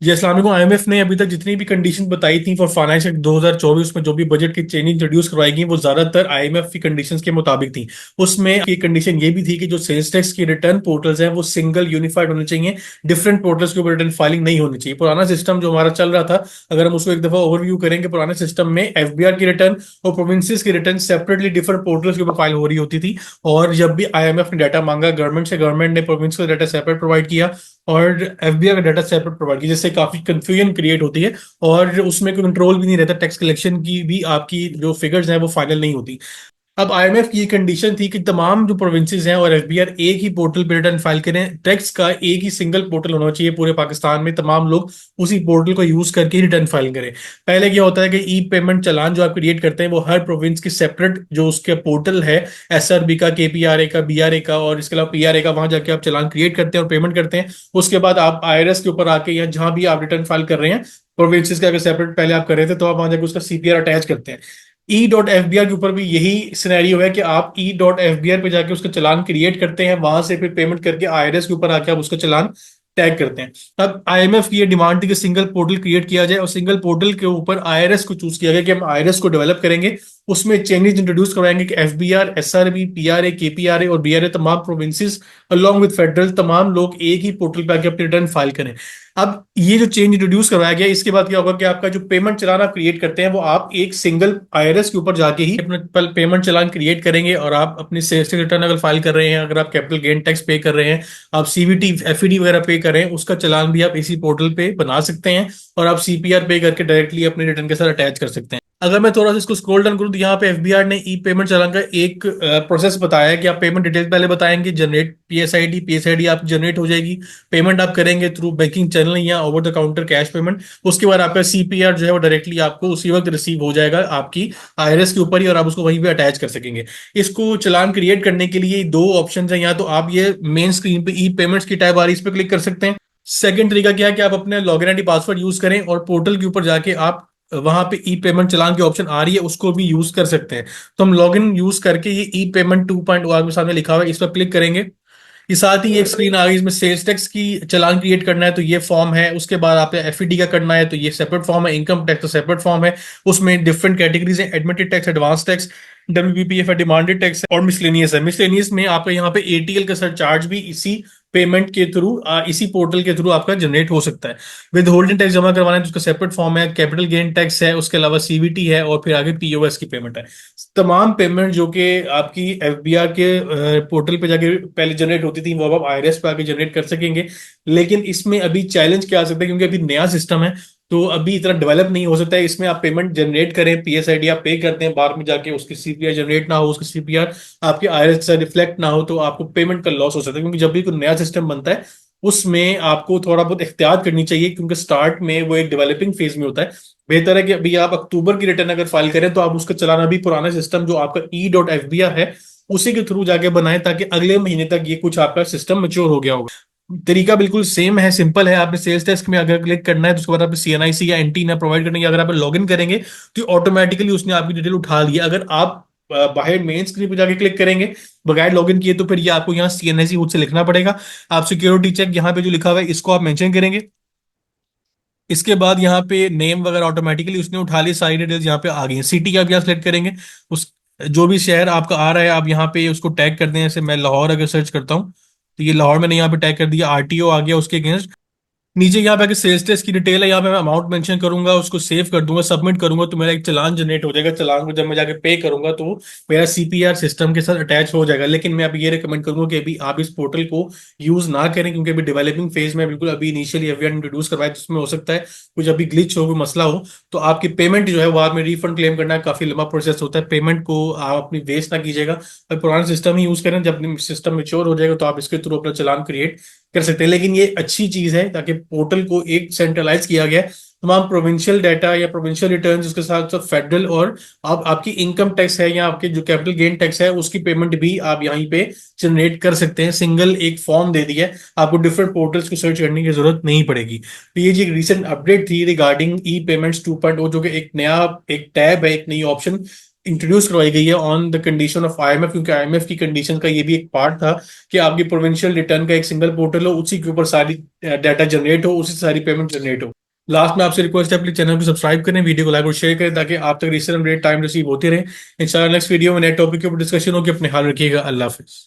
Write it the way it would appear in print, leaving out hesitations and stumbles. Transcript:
जी अस्सलाम वालेकुम। आईएमएफ ने अभी तक जितनी भी कंडीशन बताई थी फॉर फाइनेंशियल 2024 में जो भी बजट की चेंज इंट्रोड्यूस करवाई गई वो ज्यादातर आईएमएफ की कंडीशंस के मुताबिक थी। उसमें एक कंडीशन ये भी थी कि जो सेल्स टैक्स की रिटर्न पोर्टल्स हैं वो सिंगल यूनिफाइड होने चाहिए, डिफरेंट पोर्टल्स के ऊपर रिटर्न फाइलिंग नहीं होनी चाहिए। पुराना सिस्टम जो हमारा चल रहा था, अगर हम उसको एक दफा ओवरव्यू करेंगे, पुराने सिस्टम में एफबीआर की रिटर्न और प्रोविंसेस की रिटर्न सेपरेटली डिफरेंट पोर्टल्स के ऊपर फाइल हो रही होती थी। और जब भी आईएमएफ ने डाटा मांगा गवर्नमेंट से, गवर्नमेंट ने प्रोविंस का डाटा सेपरेट प्रोवाइड किया और एफबीआई का डाटा सेपरेट प्रोवाइड किया, जिससे काफी कंफ्यूजन क्रिएट होती है और उसमें कोई कंट्रोल भी नहीं रहता। टैक्स कलेक्शन की भी आपकी जो फिगर्स हैं वो फाइनल नहीं होती। अब आईएमएफ की ये कंडीशन थी कि तमाम जो प्रोविंसेस हैं और एफबीआर एक ही पोर्टल पे रिटर्न फाइल करें। टैक्स का एक ही सिंगल पोर्टल होना चाहिए पूरे पाकिस्तान में, तमाम लोग उसी पोर्टल को यूज करके ही रिटर्न फाइल करें। पहले क्या होता है कि ई पेमेंट चालान जो आप क्रिएट करते हैं वो हर प्रोविंस की सेपरेट जो उसके पोर्टल है, एसआरबी का, केपीआरए का, बीआरए का और इसके अलावा पीआरए का, वहां जाके आप चालान क्रिएट करते हैं और पेमेंट करते हैं। उसके बाद आप आईआरएस के ऊपर आके या जहां भी आप रिटर्न फाइल कर रहे हैं प्रोविंसेस का, अगर सेपरेट पहले आप कर रहे थे तो आप वहां जाके उसका सीपीआर अटैच करते हैं। E dot F B R के ऊपर भी यही सिनेरियो है कि आप E dot F B R पे जाके उसका चालान क्रिएट करते हैं, वहां से फिर पेमेंट करके आईआरएस के ऊपर आके आप उसका चालान टैग करते हैं। अब आईएमएफ की ये डिमांड थी कि सिंगल पोर्टल क्रिएट किया जाए और सिंगल पोर्टल के ऊपर आईआरएस को चूज किया गया कि हम आईआरएस को डेवलप करेंगे, उसमें चेंजेस इंट्रोड्यूस करवाएंगे कि एफबीआर, एसआरबी, पीआरए, केपीआरए और बीआरए तमाम प्रोविंसेस अलॉन्ग विद फेडरल तमाम लोग एक ही पोर्टल पे आके अपनी रिटर्न फाइल करें। अब ये जो चेंज इंट्रोड्यूस करवाया गया, इसके बाद क्या होगा कि आपका जो पेमेंट चलान आप क्रिएट करते हैं वो आप एक सिंगल आईआरएस के ऊपर जाके ही अपना पेमेंट चलान क्रिएट करेंगे। और आप अपनी सेल्स टैक्स रिटर्न अगर फाइल कर रहे हैं, अगर आप कैपिटल गेन टैक्स पे कर रहे हैं, आप सीवीटी एफईडी वगैरह पे कर रहे हैं, उसका चलान भी आप इसी पोर्टल पे बना सकते हैं और आप सीपीआर पे करके डायरेक्टली अपने रिटर्न के साथ अटैच कर सकते हैं। अगर मैं थोड़ा सा इसको स्क्रॉल डाउन करूं तो यहाँ पे एफबीआर ने ई पेमेंट चलान का एक प्रोसेस बताया है कि आप पेमेंट डिटेल पहले बताएंगे, जनरेट पीएसआईडी, पीएसआईडी आप जनरेट हो जाएगी। पेमेंट आप करेंगे थ्रू बैंकिंग चैनल या over the counter cash payment. उसके बाद आपका सीपीआर जो है वो डायरेक्टली आपको उसी वक्त रिसीव हो जाएगा आपकी आईआरएस के ऊपर ही, और आप उसको वहीं पे अटैच कर सकेंगे। इसको चलान क्रिएट करने के लिए दो ऑप्शन है, या तो आप ये मेन स्क्रीन पे ई पेमेंट्स की टैब आ रही है इस पर क्लिक कर सकते हैं। सेकंड तरीका क्या है कि आप अपने लॉगिन आईडी पासवर्ड यूज करें और पोर्टल के ऊपर जाके आप वहां पे ई पेमेंट चलान की ऑप्शन आ रही है उसको भी यूज कर सकते हैं। तो हम लॉगिन यूज करके ये ई पेमेंट 2.0 आपके सामने लिखा हुआ है, इस पर क्लिक करेंगे। ये साथ ही एक स्क्रीन आ गई, इसमें सेल्स टैक्स की चालान क्रिएट करना है तो ये फॉर्म है, उसके बाद आपने एफईडी का करना है तो ये सेपरेट फॉर्म है, इनकम टैक्स तो सेपरेट फॉर्म है। उसमें डिफरेंट कैटेगरीज है, एडमिटेड टैक्स, एडवांस टैक्स, डब्ल्यूबीपीएफ है, डिमांडेड टैक्स है और मिसलेनियस है। मिसलेनियस में आपका यहाँ पे एटीएल का सरचार्ज भी इसी पेमेंट के थ्रू, इसी पोर्टल के थ्रू आपका जनरेट हो सकता है। विद होल्डिंग टैक्स जमा करवाना है तो उसका सेपरेट फॉर्म है, कैपिटल गेन टैक्स है, उसके अलावा सीवीटी है और फिर आगे पीओएस की पेमेंट है। तमाम पेमेंट जो कि आपकी एफबीआर के पोर्टल पे जाके पहले जनरेट होती थी वो अब आप आईआरएस पे आके जनरेट कर सकेंगे। लेकिन इसमें अभी चैलेंज क्या आ सकता है, क्योंकि अभी नया सिस्टम है तो अभी इतना डेवलप नहीं हो सकता है। इसमें आप पेमेंट जनरेट करें, पीएसआईडी आप पे करते हैं, बाद में जाके उसकी सीपीआर जनरेट ना हो, उसकी सीपीआर आपके आईआरएस से रिफ्लेक्ट ना हो तो आपको पेमेंट का लॉस हो सकता है। क्योंकि जब भी कोई नया सिस्टम बनता है उसमें आपको थोड़ा बहुत एहतियात करनी चाहिए, क्योंकि स्टार्ट में वो एक डेवलपिंग फेज में होता है। बेहतर है कि अभी आप अक्टूबर की रिटर्न अगर फाइल करें तो आप उसका चलाना भी पुराना सिस्टम जो आपका E dot F B R है उसी के थ्रू जाके बनाएं, ताकि अगले महीने तक ये कुछ आपका सिस्टम मेच्योर हो गया होगा। तरीका बिल्कुल सेम है, सिंपल है। आपने सेल्स डेस्क में अगर क्लिक करना है तो उसके बाद आपने सीएनआईसी या एनटी ना प्रोवाइड करनी है, अगर आप लॉग इन करेंगे तो ऑटोमेटिकली उसने आपकी डिटेल उठा लिया। अगर आप बाहर मेन स्क्रीन पे जाके क्लिक करेंगे बगैर लॉगिन किए तो फिर ये आपको यहाँ सीएनआईसी खुद से लिखना पड़ेगा। आप सिक्योरिटी चेक यहाँ पे जो लिखा हुआ है इसको आप मेंशन करेंगे। इसके बाद यहाँ पे नेम वगैरह ऑटोमेटिकली उसने उठा ली, सारी डिटेल्स यहाँ पे आ गई हैं। सिटी आप यहाँ सेलेक्ट करेंगे, उस जो भी शहर आपका आ रहा है आप यहाँ पे उसको टैग कर दें। जैसे मैं लाहौर अगर सर्च करता हूँ तो ये लाहौर मैंने यहाँ पे टैग कर दिया, आरटीओ आ गया उसके अगेंस्ट। नीचे यहाँ पे आके सेल्स टैक्स की डिटेल है, यहाँ पे मैं अमाउंट मेंशन करूंगा, उसको सेव कर दूंगा, सबमिट करूंगा तो मेरा एक चालान जनरेट हो जाएगा। चालान को जब मैं जाके पे करूंगा तो मेरा सीपीआर सिस्टम के साथ अटैच हो जाएगा। लेकिन मैं अभी ये रिकमेंड करूंगा कि अभी आप इस पोर्टल को यूज ना करें, क्योंकि अभी डेवलपिंग फेज में बिल्कुल अभी इनिशियली एफबीआर इंट्रोड्यूस करवाया, जिसमें हो सकता है कुछ अभी ग्लिच हो, कोई मसला हो तो आपकी पेमेंट जो है वो आप में रिफंड क्लेम करना काफी लंबा प्रोसेस होता है। पेमेंट को आप अपनी वेस्ट ना कीजिएगा और पुराना सिस्टम ही यूज करें। जब सिस्टम मेच्योर हो जाएगा तो आप इसके थ्रू अपना चालान क्रिएट कर सकते हैं। लेकिन ये अच्छी चीज है ताकि पोर्टल को एक सेंट्रलाइज किया गया है, तमाम प्रोविंशियल डाटा या प्रोविंशियल रिटर्न्स उसके साथ साथ फेडरल और आप आपकी इनकम टैक्स है या आपके जो कैपिटल गेन टैक्स है उसकी पेमेंट भी आप यहीं पे जनरेट कर सकते हैं। सिंगल एक फॉर्म दे दिया है, आपको डिफरेंट पोर्टल्स को सर्च करने की जरूरत नहीं पड़ेगी। तो ये जी एक रिसेंट अपडेट थी रिगार्डिंग ई पेमेंट्स 2.0, जो कि एक नया एक टैब है, एक नई ऑप्शन इंट्रोड्यूस करवाई गई है on the condition of IMF, क्योंकि आईएमएफ की कंडीशन का ये भी एक पार्ट था कि आपकी प्रोविंशियल रिटर्न का एक सिंगल पोर्टल हो, उसी के ऊपर सारी डाटा जनरेट हो, उसी से सारी पेमेंट जनरेट हो। लास्ट में आपसे रिक्वेस्ट है, प्लीज चैनल को सब्सक्राइब करें, वीडियो को लाइक और शेयर करें, ताकि आप तक रिसेंट अपडेट टाइम रिसीव होती रहे। इंशाल्लाह नेक्स्ट वीडियो में नए टॉपिक के ऊपर डिस्कशन होगी। अपने ख्याल रखिएगा। अल्लाह हाफिज।